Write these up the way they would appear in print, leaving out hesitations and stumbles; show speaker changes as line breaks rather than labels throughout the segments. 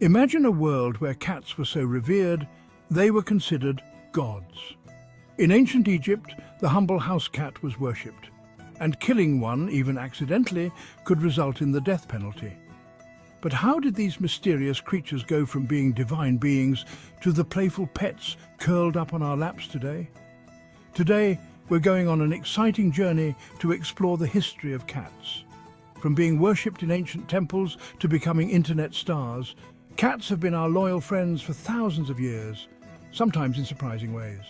Imagine a world where cats were so revered, they were considered gods. In ancient Egypt, the humble house cat was worshipped, and killing one, even accidentally, could result in the death penalty. But how did these mysterious creatures go from being divine beings to the playful pets curled up on our laps today? Today, we're going on an exciting journey to explore the history of cats. From being worshipped in ancient temples to becoming internet stars, cats have been our loyal friends for thousands of years, sometimes in surprising ways.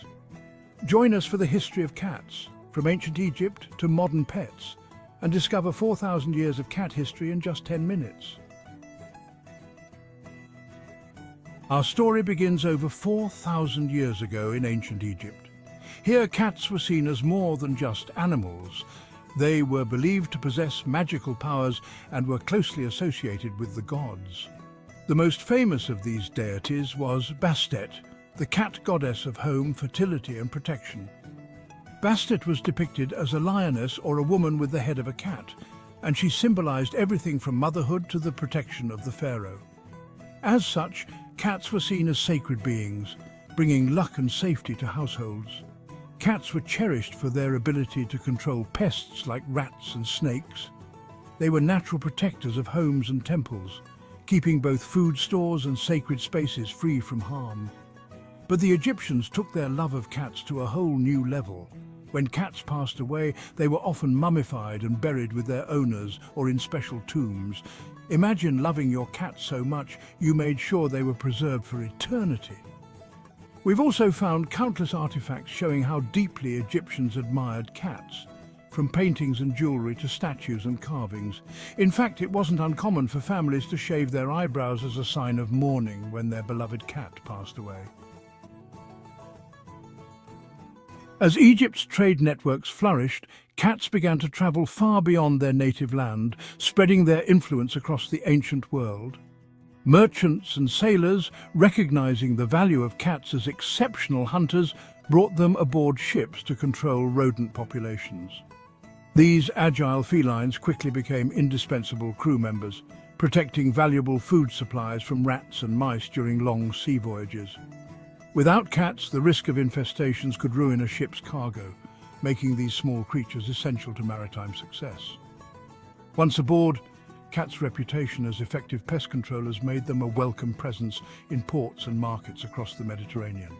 Join us for the history of cats, from ancient Egypt to modern pets, and discover 4,000 years of cat history in just 10 minutes. Our story begins over 4,000 years ago in ancient Egypt. Here, cats were seen as more than just animals. They were believed to possess magical powers and were closely associated with the gods. The most famous of these deities was Bastet, the cat goddess of home, fertility and protection. Bastet was depicted as a lioness or a woman with the head of a cat, and she symbolized everything from motherhood to the protection of the pharaoh. As such, cats were seen as sacred beings, bringing luck and safety to households. Cats were cherished for their ability to control pests like rats and snakes. They were natural protectors of homes and temples, keeping both food stores and sacred spaces free from harm. But the Egyptians took their love of cats to a whole new level. When cats passed away, they were often mummified and buried with their owners or in special tombs. Imagine loving your cat so much you made sure they were preserved for eternity. We've also found countless artifacts showing how deeply Egyptians admired cats, from paintings and jewellery to statues and carvings. In fact, it wasn't uncommon for families to shave their eyebrows as a sign of mourning when their beloved cat passed away. As Egypt's trade networks flourished, cats began to travel far beyond their native land, spreading their influence across the ancient world. Merchants and sailors, recognizing the value of cats as exceptional hunters, brought them aboard ships to control rodent populations. These agile felines quickly became indispensable crew members, protecting valuable food supplies from rats and mice during long sea voyages. Without cats, the risk of infestations could ruin a ship's cargo, making these small creatures essential to maritime success. Once aboard, cats' reputation as effective pest controllers made them a welcome presence in ports and markets across the Mediterranean.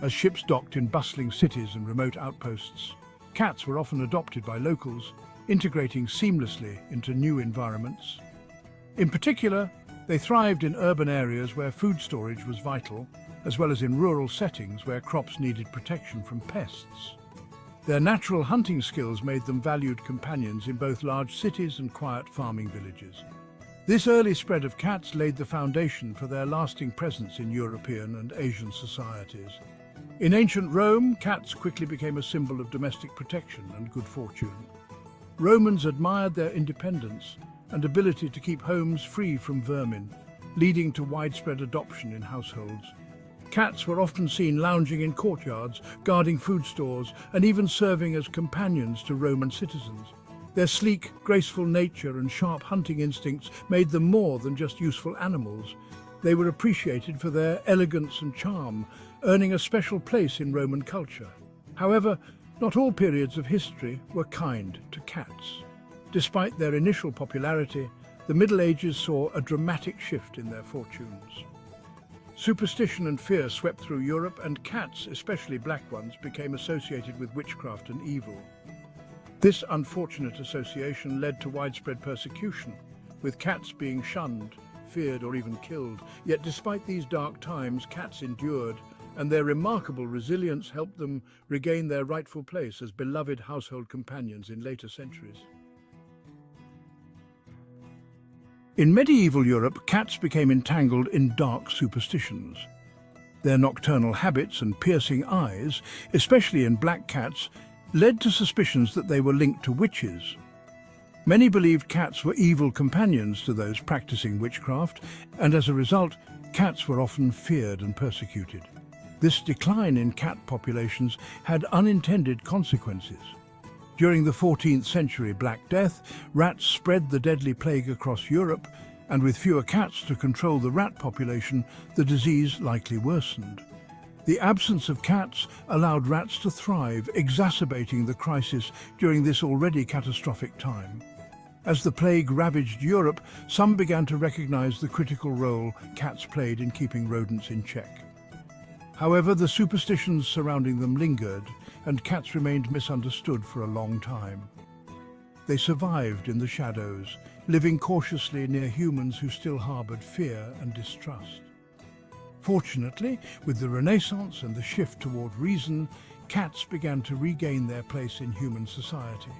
As ships docked in bustling cities and remote outposts, cats were often adopted by locals, integrating seamlessly into new environments. In particular, they thrived in urban areas where food storage was vital, as well as in rural settings where crops needed protection from pests. Their natural hunting skills made them valued companions in both large cities and quiet farming villages. This early spread of cats laid the foundation for their lasting presence in European and Asian societies. In ancient Rome, cats quickly became a symbol of domestic protection and good fortune. Romans admired their independence and ability to keep homes free from vermin, leading to widespread adoption in households. Cats were often seen lounging in courtyards, guarding food stores, and even serving as companions to Roman citizens. Their sleek, graceful nature and sharp hunting instincts made them more than just useful animals. They were appreciated for their elegance and charm, earning a special place in Roman culture. However, not all periods of history were kind to cats. Despite their initial popularity, the Middle Ages saw a dramatic shift in their fortunes. Superstition and fear swept through Europe, and cats, especially black ones, became associated with witchcraft and evil. This unfortunate association led to widespread persecution, with cats being shunned, feared or even killed. Yet despite these dark times, cats endured, and their remarkable resilience helped them regain their rightful place as beloved household companions in later centuries. In medieval Europe, cats became entangled in dark superstitions. Their nocturnal habits and piercing eyes, especially in black cats, led to suspicions that they were linked to witches. Many believed cats were evil companions to those practicing witchcraft, and as a result, cats were often feared and persecuted. This decline in cat populations had unintended consequences. During the 14th century Black Death, rats spread the deadly plague across Europe, And with fewer cats to control the rat population, the disease likely worsened. The absence of cats allowed rats to thrive, exacerbating the crisis during this already catastrophic time. As the plague ravaged Europe, some began to recognize the critical role cats played in keeping rodents in check. However, the superstitions surrounding them lingered, and cats remained misunderstood for a long time. They survived in the shadows, living cautiously near humans who still harbored fear and distrust. Fortunately, with the Renaissance and the shift toward reason, cats began to regain their place in human society.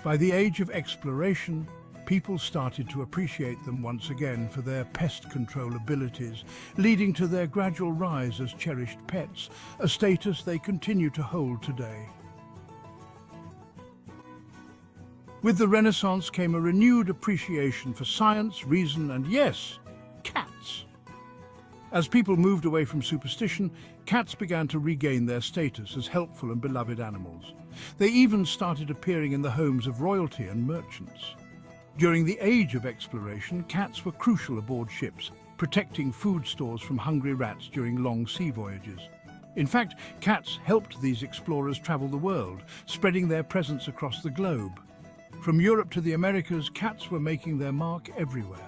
By the age of exploration, people started to appreciate them once again for their pest control abilities, leading to their gradual rise as cherished pets, a status they continue to hold today. With the Renaissance came a renewed appreciation for science, reason, and yes, cats. As people moved away from superstition, cats began to regain their status as helpful and beloved animals. They even started appearing in the homes of royalty and merchants. During the age of exploration, cats were crucial aboard ships, protecting food stores from hungry rats during long sea voyages. In fact, cats helped these explorers travel the world, spreading their presence across the globe. From Europe to the Americas, cats were making their mark everywhere.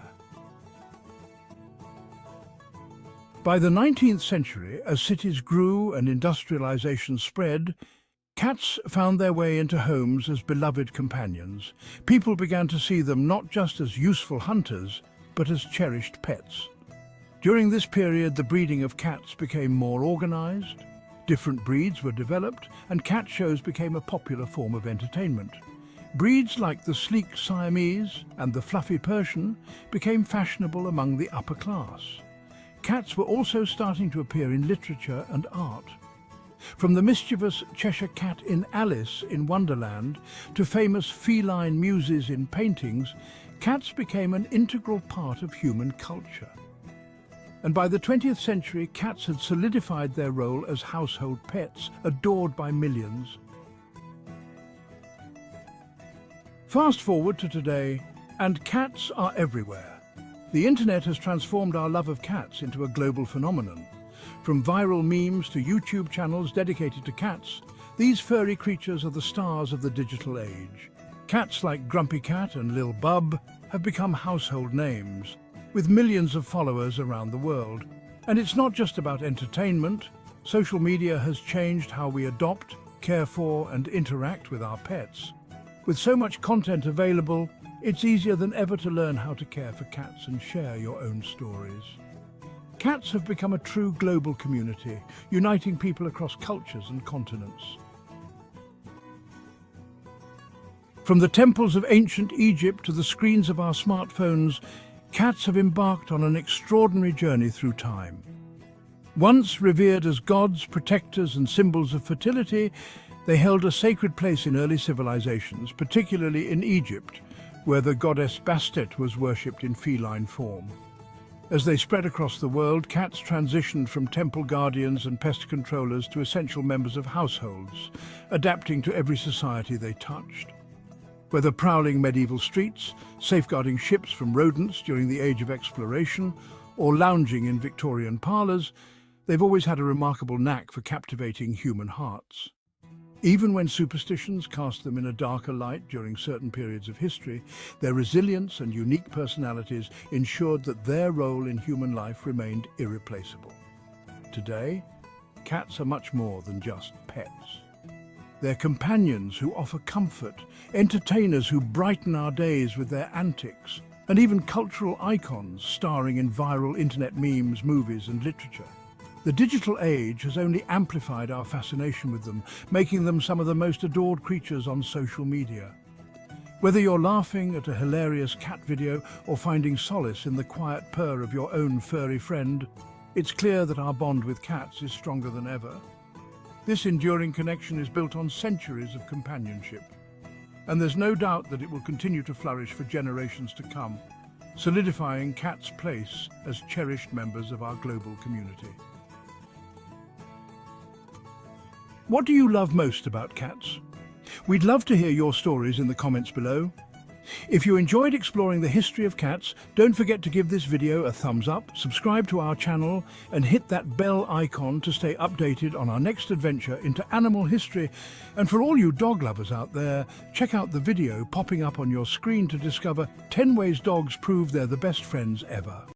By the 19th century, as cities grew and industrialization spread, cats found their way into homes as beloved companions. People began to see them not just as useful hunters, but as cherished pets. During this period, the breeding of cats became more organized, different breeds were developed, and cat shows became a popular form of entertainment. Breeds like the sleek Siamese and the fluffy Persian became fashionable among the upper class. Cats were also starting to appear in literature and art. From the mischievous Cheshire Cat in Alice in Wonderland to famous feline muses in paintings, cats became an integral part of human culture. And by the 20th century, cats had solidified their role as household pets, adored by millions. Fast forward to today, and cats are everywhere. The internet has transformed our love of cats into a global phenomenon. From viral memes to YouTube channels dedicated to cats, these furry creatures are the stars of the digital age. Cats like Grumpy Cat and Lil Bub have become household names, with millions of followers around the world. And it's not just about entertainment. Social media has changed how we adopt, care for, and interact with our pets. With so much content available, it's easier than ever to learn how to care for cats and share your own stories. Cats have become a true global community, uniting people across cultures and continents. From the temples of ancient Egypt to the screens of our smartphones, cats have embarked on an extraordinary journey through time. Once revered as gods, protectors, and symbols of fertility, they held a sacred place in early civilizations, particularly in Egypt, where the goddess Bastet was worshipped in feline form. As they spread across the world, cats transitioned from temple guardians and pest controllers to essential members of households, adapting to every society they touched. Whether prowling medieval streets, safeguarding ships from rodents during the age of exploration, or lounging in Victorian parlours, they've always had a remarkable knack for captivating human hearts. Even when superstitions cast them in a darker light during certain periods of history, their resilience and unique personalities ensured that their role in human life remained irreplaceable. Today, cats are much more than just pets. They're companions who offer comfort, entertainers who brighten our days with their antics, and even cultural icons starring in viral internet memes, movies, and literature. The digital age has only amplified our fascination with them, making them some of the most adored creatures on social media. Whether you're laughing at a hilarious cat video or finding solace in the quiet purr of your own furry friend, it's clear that our bond with cats is stronger than ever. This enduring connection is built on centuries of companionship, and there's no doubt that it will continue to flourish for generations to come, solidifying cats' place as cherished members of our global community. What do you love most about cats? We'd love to hear your stories in the comments below. If you enjoyed exploring the history of cats, don't forget to give this video a thumbs up, subscribe to our channel and hit that bell icon to stay updated on our next adventure into animal history. And for all you dog lovers out there, check out the video popping up on your screen to discover 10 ways dogs prove they're the best friends ever.